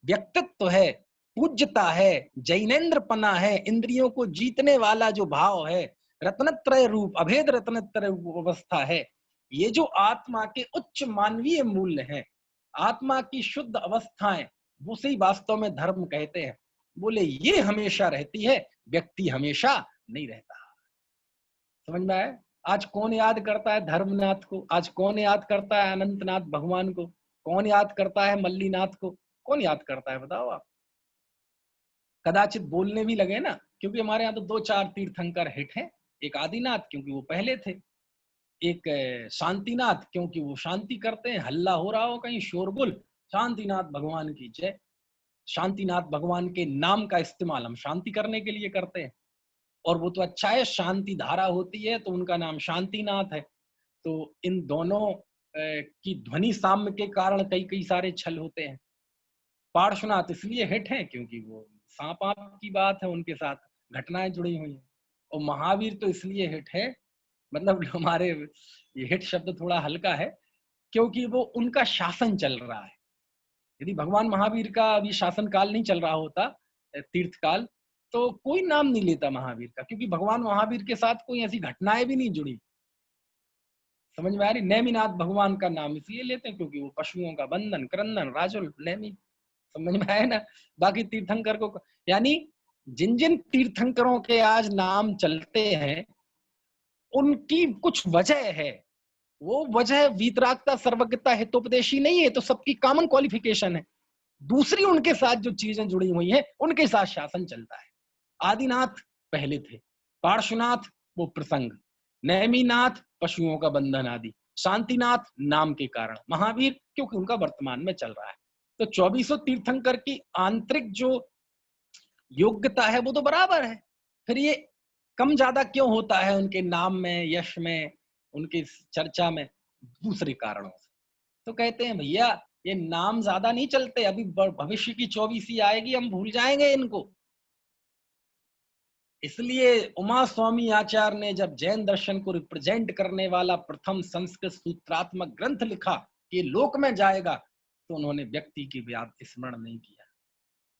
व्यक्तित्व है, पूज्यता है, जैनेन्द्रपना है, इंद्रियों को जीतने वाला जो भाव है, रत्नत्रय रूप अभेद रत्नत्रय अवस्था है, ये जो आत्मा के उच्च मानवीय मूल्य हैं, आत्मा की शुद्ध अवस्थाएं, उसे वास्तव में धर्म कहते हैं। बोले ये हमेशा रहती है, व्यक्ति हमेशा नहीं रहता। समझ में आया? आज कौन याद करता है धर्मनाथ को? आज कौन याद करता है अनंतनाथ भगवान को? कौन याद करता है मल्लीनाथ को? कौन याद करता है बताओ आप? कदाचित बोलने भी लगे ना, क्योंकि हमारे यहाँ तो 2-4 तीर्थंकर हिट हैं। एक आदिनाथ क्योंकि वो पहले थे, एक शांतिनाथ क्योंकि वो शांति करते हैं, हल्ला हो रहा हो कहीं शोरगुल, शांतिनाथ भगवान की जय। शांतिनाथ भगवान के नाम का इस्तेमाल हम शांति करने के लिए करते हैं, और वो तो अच्छा है, शांति धारा होती है तो उनका नाम शांतिनाथ है। तो इन दोनों की ध्वनि साम्य के कारण कई कई सारे छल होते हैं। पार्श्वनाथ इसलिए हिट है क्योंकि वो सांप आप की बात है, उनके साथ घटनाएं जुड़ी हुई हैं। और महावीर तो इसलिए हिट है, मतलब हमारे ये हिट शब्द थोड़ा हल्का है, क्योंकि वो उनका शासन चल रहा है। यदि भगवान महावीर का अभी शासन काल नहीं चल रहा होता, तीर्थ काल, तो कोई नाम नहीं लेता महावीर का, क्योंकि भगवान महावीर के साथ कोई ऐसी घटनाएं भी नहीं जुड़ी। समझ में आ रही? नेमिनाथ भगवान का नाम इसलिए लेते हैं क्योंकि वो पशुओं का बंधन, क्रंदन, राजुल, नेमी। समझ में आया ना? बाकी तीर्थंकर को, यानी जिन जिन तीर्थंकरों के आज नाम चलते हैं उनकी कुछ वजह है। वो वजह वीतरागता, सर्वज्ञता, हितोपदेशी नहीं है, तो सबकी कॉमन क्वालिफिकेशन है। दूसरी उनके साथ जो चीजें जुड़ी हुई हैं उनके साथ शासन चलता है। आदिनाथ पहले थे, पार्श्वनाथ वो प्रसंग, नेमिनाथ पशुओं का बंधन आदि, शांतिनाथ नाम के कारण, महावीर क्योंकि उनका वर्तमान में चल रहा है। तो 2400 तीर्थंकर की आंतरिक जो योग्यता है वो तो बराबर है, फिर ये कम ज्यादा क्यों होता है उनके नाम में, यश में, उनकी चर्चा में? दूसरे कारणों से। तो कहते हैं भैया ये नाम ज्यादा नहीं चलते, अभी भविष्य की 24वीं आएगी, हम भूल जाएंगे इनको। इसलिए उमा स्वामी आचार्य ने जब जैन दर्शन को रिप्रेजेंट करने वाला प्रथम संस्कृत सूत्रात्मक ग्रंथ लिखा कि लोक में जाएगा, तो उन्होंने व्यक्ति की स्मरण नहीं किया।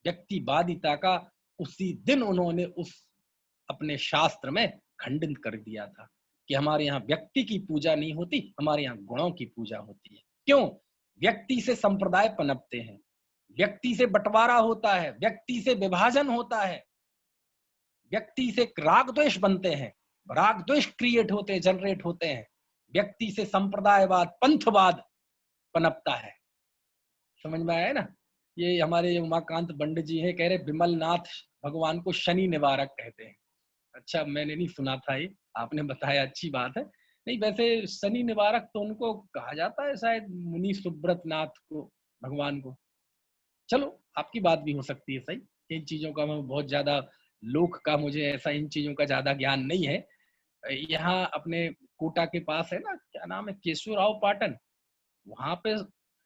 व्यक्तिवादिता का उसी दिन उन्होंने उस अपने शास्त्र में खंडन कर दिया था कि हमारे यहाँ व्यक्ति की पूजा नहीं होती, हमारे यहाँ गुणों की पूजा होती है। क्यों? व्यक्ति से संप्रदाय पनपते हैं, व्यक्ति से बंटवारा होता है, व्यक्ति से विभाजन होता है, व्यक्ति से राग द्वेष बनते हैं, राग द्वेष क्रिएट होते हैं, जनरेट होते हैं, व्यक्ति से संप्रदायवाद, पंथवाद पनपता है। समझ में आया ना? ये हमारे उमाकांत पंडित जी हैं, कह रहे विमलनाथ भगवान को शनि निवारक कहते हैं। अच्छा, मैंने नहीं सुना था ये, आपने बताया, अच्छी बात है। नहीं, वैसे शनि निवारक तो उनको कहा जाता है शायद, मुनि सुब्रत नाथ को, भगवान को। चलो, आपकी बात भी हो सकती है सही। इन चीजों का मैं बहुत ज्यादा, लोक का मुझे ऐसा इन चीजों का ज्यादा ज्ञान नहीं है। यहाँ अपने कोटा के पास है ना, क्या नाम है, केशवराव पाटन, वहां पे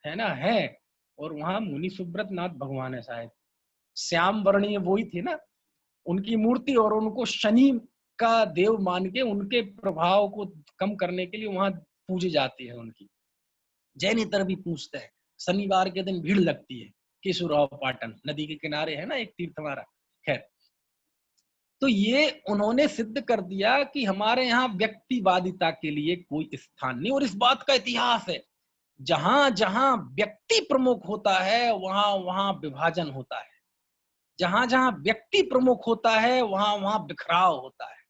है ना, है, और वहां मुनि सुब्रत नाथ भगवान है शायद, श्याम वर्णीय वही थे ना, उनकी मूर्ति, और उनको शनि का देव मान के उनके प्रभाव को कम करने के लिए वहां पूजे जाती है उनकी। जैनेतर भी पूछते हैं, शनिवार के दिन भीड़ लगती है। केशवराव पाटन नदी के किनारे है ना एक तीर्थ हमारा। खैर, तो ये उन्होंने सिद्ध कर दिया कि हमारे यहाँ व्यक्तिवादिता के लिए कोई स्थान नहीं, और इस बात का इतिहास है, जहां जहां व्यक्ति प्रमुख होता है वहां वहां विभाजन होता है, जहां जहां व्यक्ति प्रमुख होता है वहां वहां बिखराव होता है।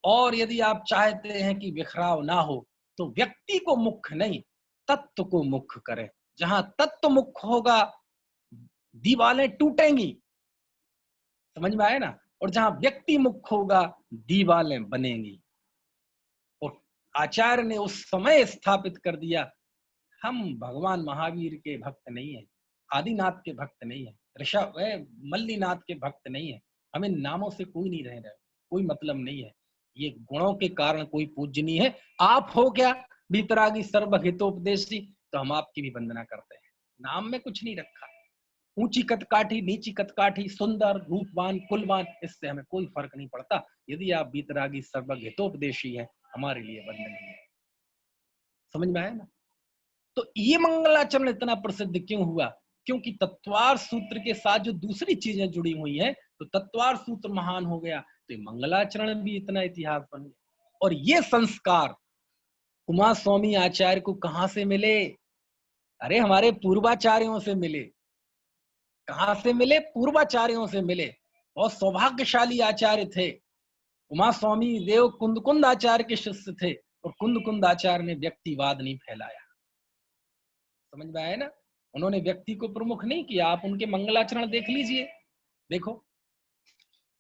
और यदि आप चाहते हैं कि बिखराव ना हो, तो व्यक्ति को मुख्य नहीं, तत्व को मुख्य करें। जहां तत्व मुख्य होगा, दीवारें टूटेंगी। समझ में आए ना? और जहां व्यक्ति मुख्य होगा, दीवारें बनेंगी। और आचार्य ने उस समय स्थापित कर दिया, हम भगवान महावीर के भक्त नहीं है, आदिनाथ के भक्त नहीं है, ऋषभ मल्लीनाथ के भक्त नहीं है। हमें नामों से कोई नहीं रह रहा, कोई मतलब नहीं है। ये गुणों के कारण कोई पूजनीय है। आप हो क्या वीतरागी सर्वहितोपदेशी, तो हम आपकी भी वंदना करते हैं। नाम में कुछ नहीं रखा, ऊंची कदकाठी, नीची कदकाठी, सुंदर, रूपवान, कुलवान, इससे हमें कोई फर्क नहीं पड़ता। यदि आप बीतरागी सर्वज्ञ हितोपदेशी है, हमारे लिए वंदनीय है। समझ में आया ना? तो ये मंगलाचरण इतना प्रसिद्ध क्यों हुआ? क्योंकि तत्वार सूत्र के साथ जो दूसरी चीजें जुड़ी हुई हैं, तो तत्वार सूत्र महान हो गया, तो मंगलाचरण भी इतना इतिहास बन गया। और ये संस्कार उमा स्वामी आचार्य को कहां से मिले? अरे हमारे पूर्वाचार्यों से मिले। कहां से मिले? पूर्वाचार्यों से मिले। बहुत सौभाग्यशाली आचार्य थे। उमा स्वामी देव कुंद आचार्य के शिष्य थे, और कुंद आचार्य ने व्यक्तिवाद नहीं फैलाया। समझ में आया ना? उन्होंने व्यक्ति को प्रमुख नहीं किया। आप उनके मंगलाचरण देख लीजिए। देखो,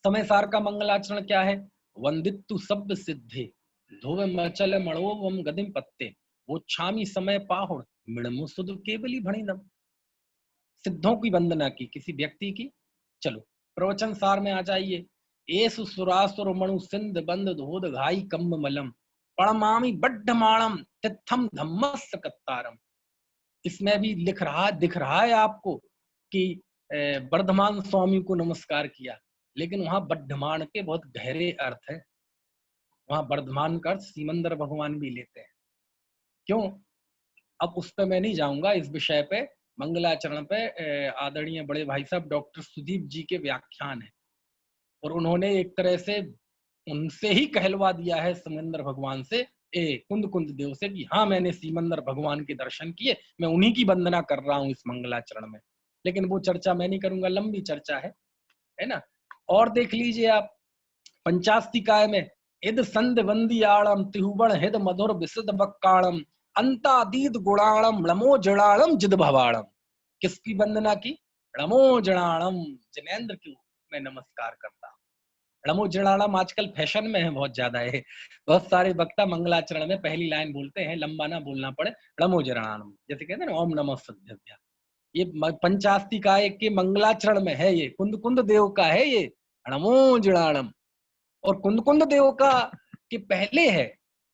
समय सार का मंगलाचरण क्या है? वंदितु शब्द सिद्धे धोव मचल मणोवम गदिम पत्ते वो छामी समय पाहुड़ मिणमु सुध केवली भणिनम। सिद्धों की वंदना की, किसी व्यक्ति की। चलो प्रवचन सार में आ जाइए। एसु सुरासुर मणु सिंध बंद धोध घाई कम्ब मलम पणमामी बड्ढमाणम तिथम धम्मस कत्तारम। इसमें भी दिख रहा है आपको कि वर्धमान स्वामी को नमस्कार किया, लेकिन वहां बड्ढमान के बहुत गहरे अर्थ है। वहां वर्धमान का अर्थ सीमंदर भगवान भी लेते हैं। क्यों? अब उस पर मैं नहीं जाऊंगा। इस विषय पे मंगलाचरण पे आदरणीय बड़े भाई साहब डॉक्टर सुदीप जी के व्याख्यान है, और उन्होंने एक तरह से उनसे ही कहलवा दिया है समंदर भगवान से, कुंद देव से, कि हाँ मैंने सीमंदर भगवान के दर्शन किए, मैं उन्हीं की वंदना कर रहा हूँ इस मंगलाचरण में। लेकिन वो चर्चा मैं नहीं करूंगा, लंबी चर्चा है ना? और देख लीजिए आप पंचास्तिकाय में, इद संध वंदियाणम तिहुबण हिद मधुर विशुद्ध बक्काणम अंतादीद गुणाणम लमो जड़ाणम जिद भवाणम। किसकी वंदना की? लमो जड़ाणम, जिनेंद्र की मैं नमस्कार करता हूँ। लमो जड़ाणम आजकल फैशन में है बहुत ज्यादा है। बहुत सारे वक्ता मंगलाचरण में पहली लाइन बोलते हैं, लंबा ना बोलना पड़े, लमो जड़ाणम, जैसे कहते हैं ना ओम नमः सद्भ्या। ये पंचास्तिकाय के मंगलाचरण में है, ये कुंद देव का है ये लमो जड़ाणम। और कुंद देव का कि पहले है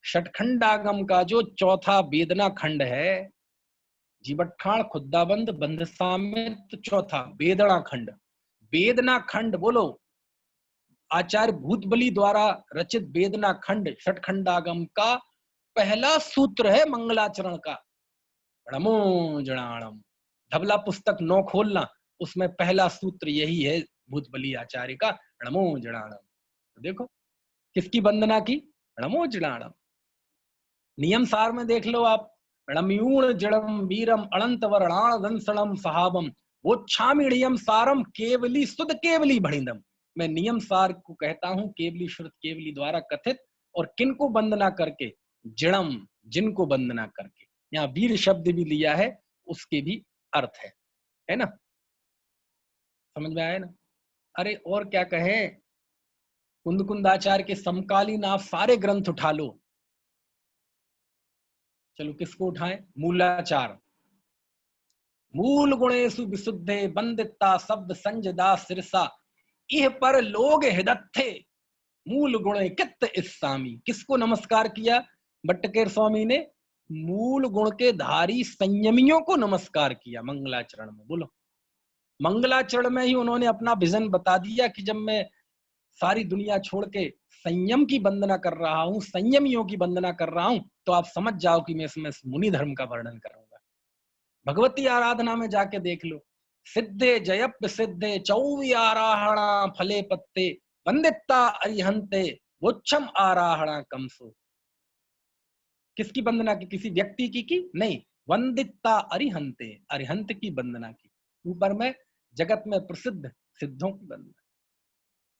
षटखंडागम का जो चौथा वेदना खंड है, जीवठाण खुद्दाबंद बंध सामित, चौथा वेदना खंड। वेदना खंड बोलो, आचार्य भूतबली द्वारा रचित वेदना खंड षटखंडागम का पहला सूत्र है मंगलाचरण का, णमो जणाणम। धबला पुस्तक 9 खोलना, उसमें पहला सूत्र यही है भूतबली आचार्य का, णमो जणाणम। तो देखो किसकी वंदना की? णमो जणाणम। नियम सार में देख लो आप, णम्यूण जड़म वीरम अनंत वर्णाण दंसणम सहाबम वो छामिणियम सारम केवली सुध केवली भणिदम। मैं नियम सार को कहता हूं केवली श्रुत केवली द्वारा कथित, और किनको वंदना करके? जिणम, जिनको वंदना करके। यहाँ वीर शब्द भी लिया है, उसके भी अर्थ है ना? समझ में आया ना? अरे और क्या कहे, कुंदाचार्य के समकालीन आप सारे ग्रंथ उठा लो। चलो किसको उठाएं? मूलाचार। मूल गुणेशु विशुद्धे बंदिता शब्द संजदा सिरसा इह पर लोग हिदत्थे मूल गुण कित इस्सामी। किसको नमस्कार किया भट्टकेर स्वामी ने? मूल गुण के धारी संयमियों को नमस्कार किया मंगलाचरण में। बोलो, मंगलाचरण में ही उन्होंने अपना विजन बता दिया कि जब मैं सारी दुनिया छोड़ के संयम की वंदना कर रहा हूं, संयमियों की वंदना कर रहा हूं, तो आप समझ जाओ कि मैं इसमें मुनि धर्म का वर्णन करूंगा। भगवती आराधना में जाके देख लो, सिद्धे जयप सिद्धे चौवी आराहणा फले पत्ते वंदिता अरिहंते वोच्छम आराहणा कमसो। किसकी वंदना की? किसी व्यक्ति की नहीं, वंदिता अरिहंते, अरिहंत की वंदना की। ऊपर में जगत में प्रसिद्ध सिद्धों की वंदना।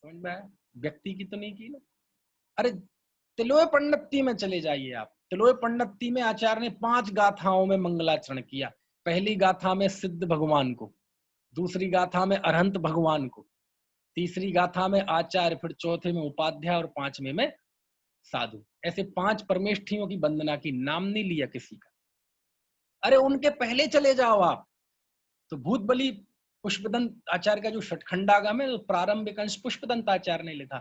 समझ में आया? व्यक्ति की तो नहीं की ना। अरे तिलोय पंडिती में चले जाइए आप। तिलोय पंडिती में आचार्य ने 5 गाथाओं में मंगलाचरण किया। पहली गाथा में सिद्ध भगवान को, दूसरी गाथा में अरहंत भगवान को, तीसरी गाथा में आचार्य, फिर चौथे में उपाध्याय और 5वें में साधु। ऐसे 5 परमेष्ठियों की वंदना की। नाम नहीं लिया किसी का। अरे उनके पहले चले जाओ आप, तो भूतबली पुष्पदंत आचार्य का जो षटखंडागम है, तो प्रारंभिक अंश पुष्पदंत आचार्य ने लिखा।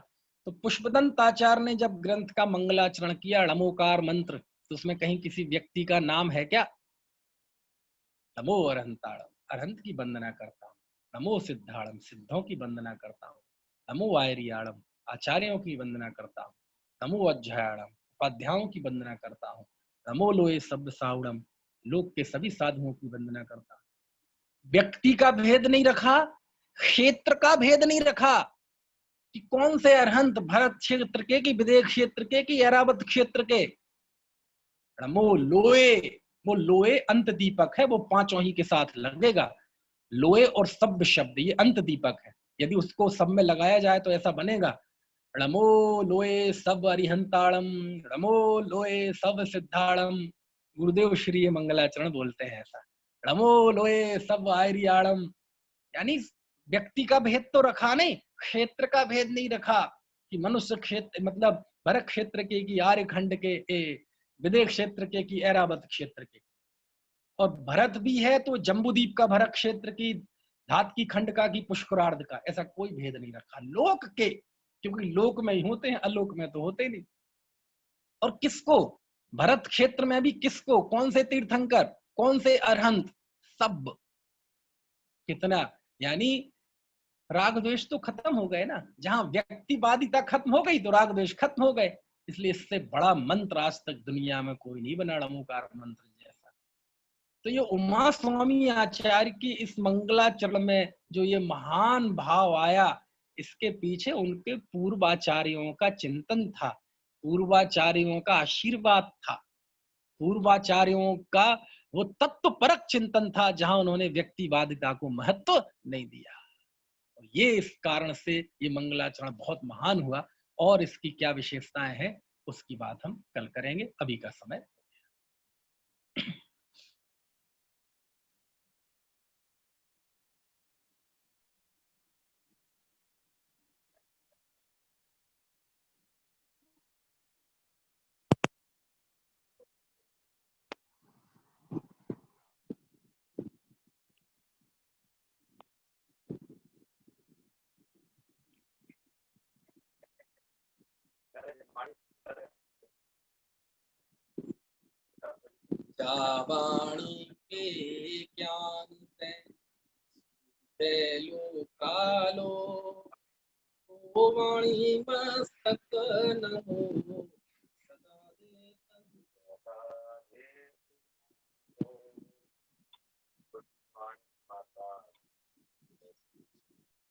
तो पुष्पदंत आचार्य ने जब ग्रंथ का मंगलाचरण किया, णमोकार मंत्र, तो उसमें कहीं किसी व्यक्ति का नाम है क्या? नमो अरहंताड़म, अरहंत की वंदना करता हूँ। नमो सिद्धाड़म, सिद्धों की वंदना करता हूँ। नमो आयरियाड़म, आचार्यों की वंदना करता हूँ। नमो अध्यायाड़म, उपाध्यायों की वंदना करता हूँ। नमो लोए शब्द साउड़म, लोक के सभी साधुओं की वंदना करता हूँ। व्यक्ति का भेद नहीं रखा, क्षेत्र का भेद नहीं रखा कि कौन से अरहंत भरत क्षेत्र के कि विदेह क्षेत्र के कि ऐरावत क्षेत्र के। नमो लोए, वो लोए अंत दीपक है, वो पांचों ही के साथ लगेगा। लोए और शब्द शब्द ये अंत दीपक है, यदि उसको सब में लगाया जाए तो ऐसा बनेगा। नमो लोए सब अरिहंताड़म, नमो लोए सब सिद्धाड़म। गुरुदेव श्री मंगलाचरण बोलते हैं ऐसा। नमो लोए सब आयरियाड़म, यानी व्यक्ति का भेद तो रखा नहीं, क्षेत्र का भेद नहीं रखा कि मनुष्य क्षेत्र मतलब भरत क्षेत्र के कि आर्य खंड के, विदेह क्षेत्र के कि ऐरावत क्षेत्र के। और भरत भी है तो जम्बूद्वीप का भरत क्षेत्र की, धात की खंड का की पुष्करार्ध का, ऐसा कोई भेद नहीं रखा लोक के, क्योंकि लोक में ही होते हैं, अलोक में तो होते नहीं। और किसको, भरत क्षेत्र में भी किसको, कौन से तीर्थंकर, कौन से अरहंत, सब। कितना, यानी राग द्वेष तो खत्म हो गए ना, जहां व्यक्तिवादिता खत्म हो गई तो राग द्वेष खत्म हो गए। इसलिए इससे बड़ा मंत्र आज तक दुनिया में कोई नहीं बना, ओंकार मंत्र जैसा। तो ये उमा स्वामी आचार्य की इस मंगलाचरण में जो ये महान भाव आया, इसके पीछे उनके पूर्वाचार्यों का चिंतन था, पूर्वाचार्यों का आशीर्वाद था, पूर्वाचार्यों का वो तत्व परक चिंतन था, जहां उन्होंने व्यक्तिवादिता को महत्व नहीं दिया। ये इस कारण से ये मंगलाचरण बहुत महान हुआ। और इसकी क्या विशेषताएं हैं उसकी बात हम कल करेंगे, अभी का समय। वाणी के ज्ञान लो कालो, ओ वाणी मस्तक न हो, सदा दे तन